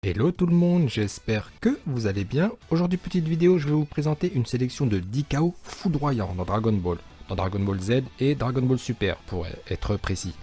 Hello tout le monde, j'espère que vous allez bien. Aujourd'hui, petite vidéo, je vais vous présenter une sélection de 10 KO foudroyants dans Dragon Ball Z et Dragon Ball Super pour être précis.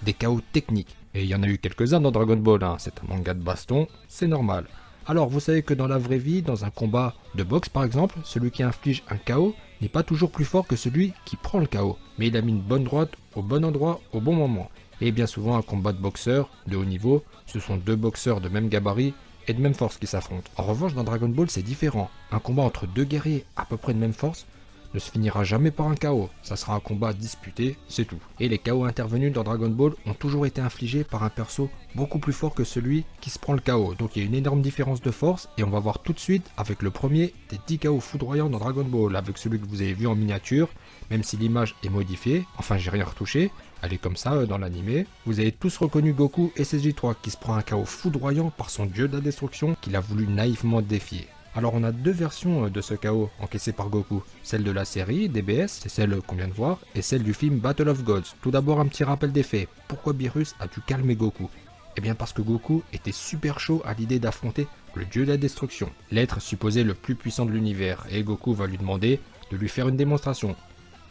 Des KO techniques, et il y en a eu quelques-uns dans Dragon Ball, hein. C'est un manga de baston, c'est normal. Alors vous savez que dans la vraie vie, dans un combat de boxe par exemple, celui qui inflige un KO n'est pas toujours plus fort que celui qui prend le KO, mais il a mis une bonne droite au bon endroit au bon moment. Et bien souvent un combat de boxeurs de haut niveau, ce sont deux boxeurs de même gabarit et de même force qui s'affrontent. En revanche dans Dragon Ball c'est différent, un combat entre deux guerriers à peu près de même force ne se finira jamais par un KO, ça sera un combat disputé, c'est tout. Et les KO intervenus dans Dragon Ball ont toujours été infligés par un perso beaucoup plus fort que celui qui se prend le KO, donc il y a une énorme différence de force et on va voir tout de suite avec le premier des 10 KO foudroyants dans Dragon Ball, avec celui que vous avez vu en miniature, même si l'image est modifiée, enfin j'ai rien retouché, elle est comme ça dans l'animé. Vous avez tous reconnu Goku SSJ3 qui se prend un KO foudroyant par son dieu de la destruction qu'il a voulu naïvement défier. Alors on a deux versions de ce KO encaissé par Goku, celle de la série DBS, c'est celle qu'on vient de voir, et celle du film Battle of Gods. Tout d'abord un petit rappel des faits, pourquoi Beerus a dû calmer Goku? Eh bien parce que Goku était super chaud à l'idée d'affronter le dieu de la destruction, l'être supposé le plus puissant de l'univers, et Goku va lui demander de lui faire une démonstration.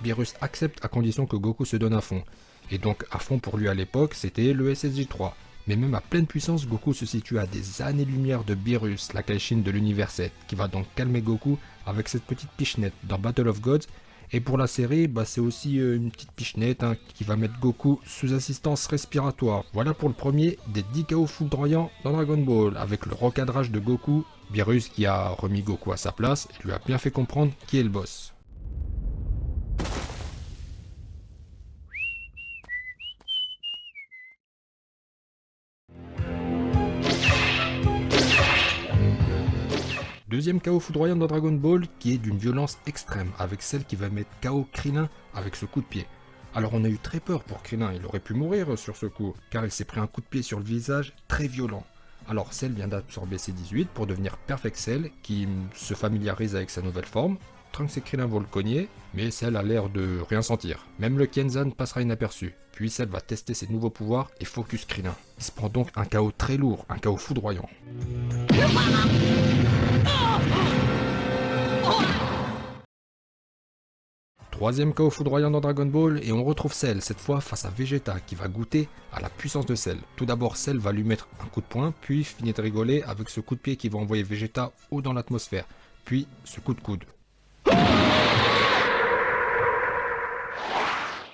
Beerus accepte à condition que Goku se donne à fond, et donc à fond pour lui à l'époque c'était le SSJ3. Mais même à pleine puissance, Goku se situe à des années-lumière de Beerus, la Kaishin de l'univers 7, qui va donc calmer Goku avec cette petite pichenette dans Battle of Gods. Et pour la série, c'est aussi une petite pichenette qui va mettre Goku sous assistance respiratoire. Voilà pour le premier des 10 KO foudroyants dans Dragon Ball, avec le recadrage de Goku, Beerus qui a remis Goku à sa place et lui a bien fait comprendre qui est le boss. Deuxième KO foudroyant dans Dragon Ball qui est d'une violence extrême, avec celle qui va mettre KO Krillin avec ce coup de pied. Alors on a eu très peur pour Krillin, il aurait pu mourir sur ce coup, car il s'est pris un coup de pied sur le visage très violent. Alors Cell vient d'absorber ses 18 pour devenir Perfect Cell, qui se familiarise avec sa nouvelle forme. Trunks et Krillin vont le cogner, mais Cell a l'air de rien sentir. Même le Kenzan passera inaperçu. Puis Cell va tester ses nouveaux pouvoirs et focus Krillin. Il se prend donc un KO très lourd, un KO foudroyant. Troisième KO foudroyant dans Dragon Ball et on retrouve Cell, cette fois face à Vegeta qui va goûter à la puissance de Cell. Tout d'abord Cell va lui mettre un coup de poing, puis finit de rigoler avec ce coup de pied qui va envoyer Vegeta haut dans l'atmosphère, puis ce coup de coude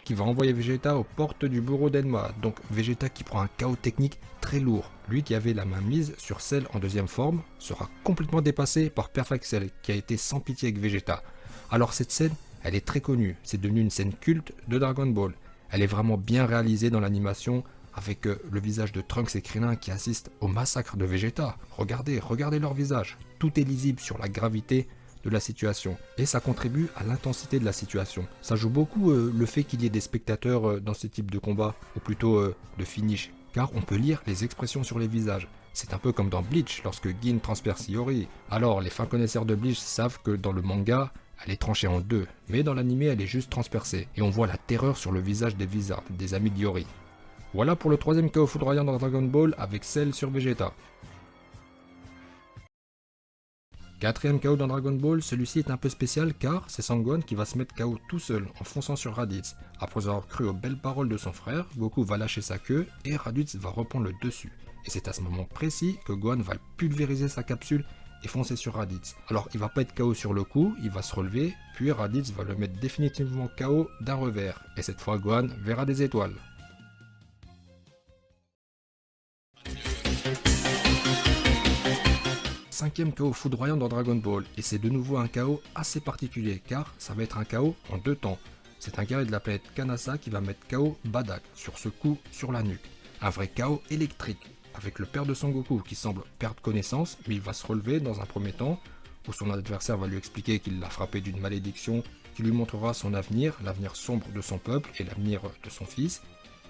qui va envoyer Vegeta aux portes du bureau d'Enma. Donc Vegeta qui prend un KO technique très lourd. Lui qui avait la main mise sur Cell en deuxième forme sera complètement dépassé par Perfect Cell qui a été sans pitié avec Vegeta. Alors cette scène, elle est très connue, c'est devenu une scène culte de Dragon Ball. Elle est vraiment bien réalisée dans l'animation avec le visage de Trunks et Krillin qui assistent au massacre de Vegeta. Regardez leur visage. Tout est lisible sur la gravité de la situation et ça contribue à l'intensité de la situation. Ça joue beaucoup le fait qu'il y ait des spectateurs dans ce type de combat, ou plutôt de finish, car on peut lire les expressions sur les visages. C'est un peu comme dans Bleach lorsque Gin transperce Iori. Alors les fins connaisseurs de Bleach savent que dans le manga, elle est tranchée en deux, mais dans l'anime elle est juste transpercée, et on voit la terreur sur le visage des Visa, des amis d'Iori. Voilà pour le troisième KO foudroyant dans Dragon Ball avec Cell sur Vegeta. Quatrième KO dans Dragon Ball, celui-ci est un peu spécial car c'est Sangohan qui va se mettre KO tout seul en fonçant sur Raditz. Après avoir cru aux belles paroles de son frère, Goku va lâcher sa queue et Raditz va reprendre le dessus. Et c'est à ce moment précis que Gohan va pulvériser sa capsule et foncer sur Raditz. Alors il va pas être KO sur le coup, il va se relever, puis Raditz va le mettre définitivement KO d'un revers. Et cette fois Gohan verra des étoiles. Cinquième KO foudroyant dans Dragon Ball, et c'est de nouveau un KO assez particulier car ça va être un KO en deux temps. C'est un guerrier de la planète Kanasa qui va mettre KO Badak sur ce coup sur la nuque. Un vrai KO électrique, avec le père de Son Goku qui semble perdre connaissance, mais il va se relever dans un premier temps, où son adversaire va lui expliquer qu'il l'a frappé d'une malédiction qui lui montrera son avenir, l'avenir sombre de son peuple et l'avenir de son fils.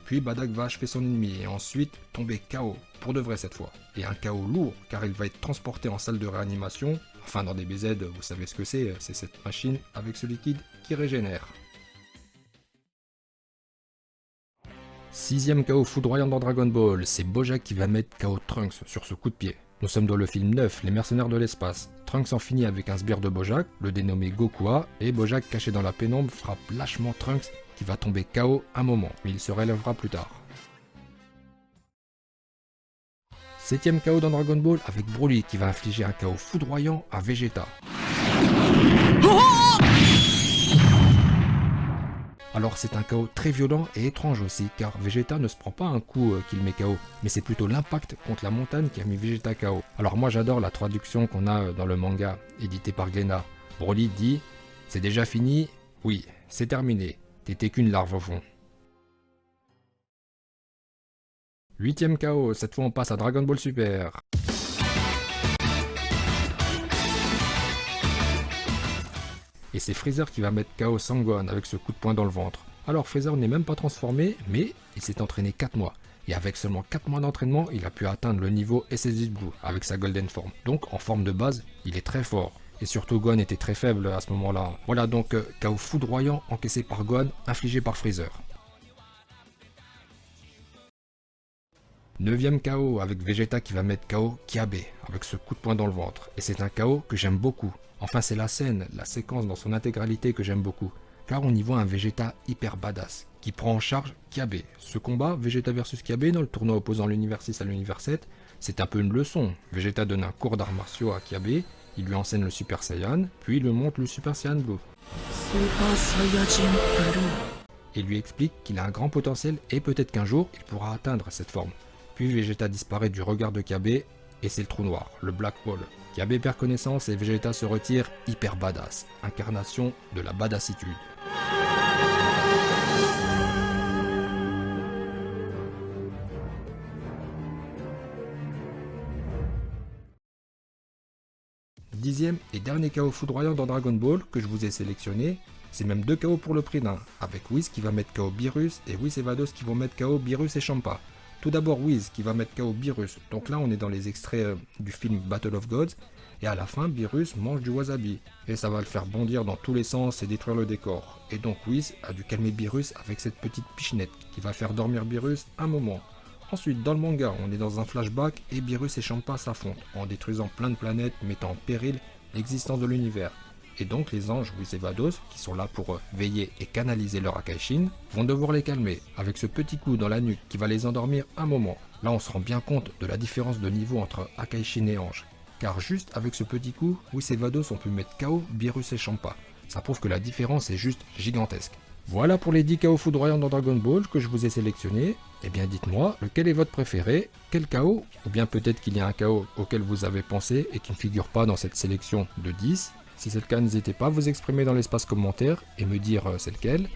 Puis Badak va achever son ennemi et ensuite tomber KO, pour de vrai cette fois. Et un KO lourd car il va être transporté en salle de réanimation, enfin dans des BZ vous savez ce que c'est cette machine avec ce liquide qui régénère. Sixième KO foudroyant dans Dragon Ball, c'est Bojack qui va mettre KO Trunks sur ce coup de pied. Nous sommes dans le film 9, Les Mercenaires de l'espace. Trunks en finit avec un sbire de Bojack, le dénommé Gokua, et Bojack, caché dans la pénombre, frappe lâchement Trunks qui va tomber KO un moment, mais il se relèvera plus tard. 7ème KO dans Dragon Ball avec Broly qui va infliger un KO foudroyant à Vegeta. Alors c'est un KO très violent et étrange aussi, car Vegeta ne se prend pas un coup qu'il met KO, mais c'est plutôt l'impact contre la montagne qui a mis Vegeta KO. Alors moi j'adore la traduction qu'on a dans le manga, édité par Glénat. Broly dit « C'est déjà fini ? Oui, c'est terminé. T'étais qu'une larve au fond. » 8ème KO, cette fois on passe à Dragon Ball Super. Et c'est Freezer qui va mettre KO Sangohan avec ce coup de poing dans le ventre. Alors Freezer n'est même pas transformé, mais il s'est entraîné 4 mois. Et avec seulement 4 mois d'entraînement, il a pu atteindre le niveau SSJ Blue avec sa Golden Form. Donc en forme de base, il est très fort. Et surtout Gohan était très faible à ce moment-là. Voilà donc KO foudroyant encaissé par Gohan, infligé par Freezer. 9ème KO avec Vegeta qui va mettre KO Kiabe avec ce coup de poing dans le ventre. Et c'est un KO que j'aime beaucoup. Enfin c'est la scène, la séquence dans son intégralité que j'aime beaucoup. Car on y voit un Vegeta hyper badass qui prend en charge Kiabe. Ce combat Vegeta versus Kiabe dans le tournoi opposant l'univers 6 à l'univers 7, c'est un peu une leçon. Vegeta donne un cours d'arts martiaux à Kiabe, il lui enseigne le Super Saiyan, puis il lui montre le Super Saiyan Blue. Et lui explique qu'il a un grand potentiel et peut-être qu'un jour il pourra atteindre cette forme. Puis Vegeta disparaît du regard de Kiabe et c'est le trou noir, le Black Hole. Kiabe perd connaissance et Vegeta se retire hyper badass, incarnation de la badassitude. Dixième et dernier KO foudroyant dans Dragon Ball que je vous ai sélectionné, c'est même 2 KO pour le prix d'un, avec Whis qui va mettre KO Beerus et Whis et Vados qui vont mettre KO Beerus et Champa. Tout d'abord Whis qui va mettre KO Beerus, donc là on est dans les extraits du film Battle of Gods, et à la fin Beerus mange du wasabi, et ça va le faire bondir dans tous les sens et détruire le décor. Et donc Whis a dû calmer Beerus avec cette petite pichenette qui va faire dormir Beerus un moment. Ensuite dans le manga on est dans un flashback et Beerus et Champa s'affrontent, en détruisant plein de planètes mettant en péril l'existence de l'univers. Et donc les anges Whis et Vados, qui sont là pour veiller et canaliser leur Akaishin, vont devoir les calmer, avec ce petit coup dans la nuque qui va les endormir un moment. Là on se rend bien compte de la différence de niveau entre Akaishin et ange, car juste avec ce petit coup, Whis et Vados ont pu mettre KO Beerus et Champa. Ça prouve que la différence est juste gigantesque. Voilà pour les 10 KO foudroyants dans Dragon Ball que je vous ai sélectionnés. Eh bien dites-moi, lequel est votre préféré? Quel KO? Ou bien peut-être qu'il y a un KO auquel vous avez pensé et qui ne figure pas dans cette sélection de 10. Si c'est le cas, n'hésitez pas à vous exprimer dans l'espace commentaire et me dire c'est lequel.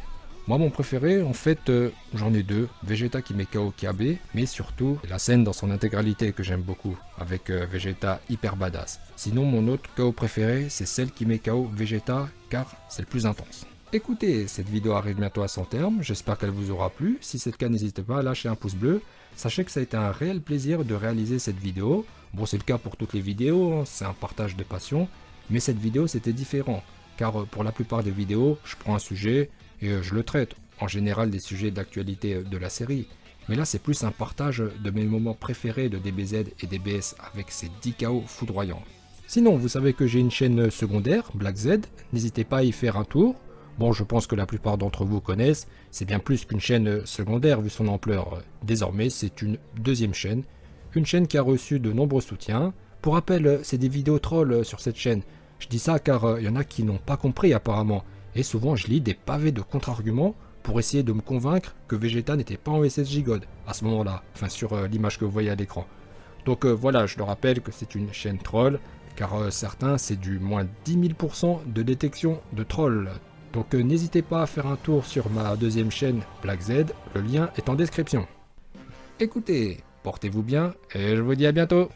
Moi mon préféré, en fait, j'en ai 2. Vegeta qui met KO Kiabe, mais surtout la scène dans son intégralité que j'aime beaucoup, avec Vegeta hyper badass. Sinon mon autre KO préféré, c'est celle qui met KO Vegeta, car c'est le plus intense. Écoutez, cette vidéo arrive bientôt à son terme, j'espère qu'elle vous aura plu. Si c'est le cas, n'hésitez pas à lâcher un pouce bleu. Sachez que ça a été un réel plaisir de réaliser cette vidéo. Bon, c'est le cas pour toutes les vidéos, hein, c'est un partage de passion. Mais cette vidéo, c'était différent, car pour la plupart des vidéos, je prends un sujet et je le traite. En général, des sujets d'actualité de la série. Mais là, c'est plus un partage de mes moments préférés de DBZ et DBS avec ces 10 KO foudroyants. Sinon, vous savez que j'ai une chaîne secondaire, Black Z, n'hésitez pas à y faire un tour. Bon, je pense que la plupart d'entre vous connaissent, c'est bien plus qu'une chaîne secondaire vu son ampleur. Désormais, c'est une deuxième chaîne, une chaîne qui a reçu de nombreux soutiens. Pour rappel, c'est des vidéos trolls sur cette chaîne. Je dis ça car il y en a qui n'ont pas compris apparemment, et souvent je lis des pavés de contre-arguments pour essayer de me convaincre que Vegeta n'était pas en SSJ God à ce moment-là, enfin sur l'image que vous voyez à l'écran. Donc voilà, je le rappelle que c'est une chaîne troll, car certains c'est du moins 10 000% de détection de trolls. Donc n'hésitez pas à faire un tour sur ma deuxième chaîne Black Z, le lien est en description. Écoutez, portez-vous bien et je vous dis à bientôt.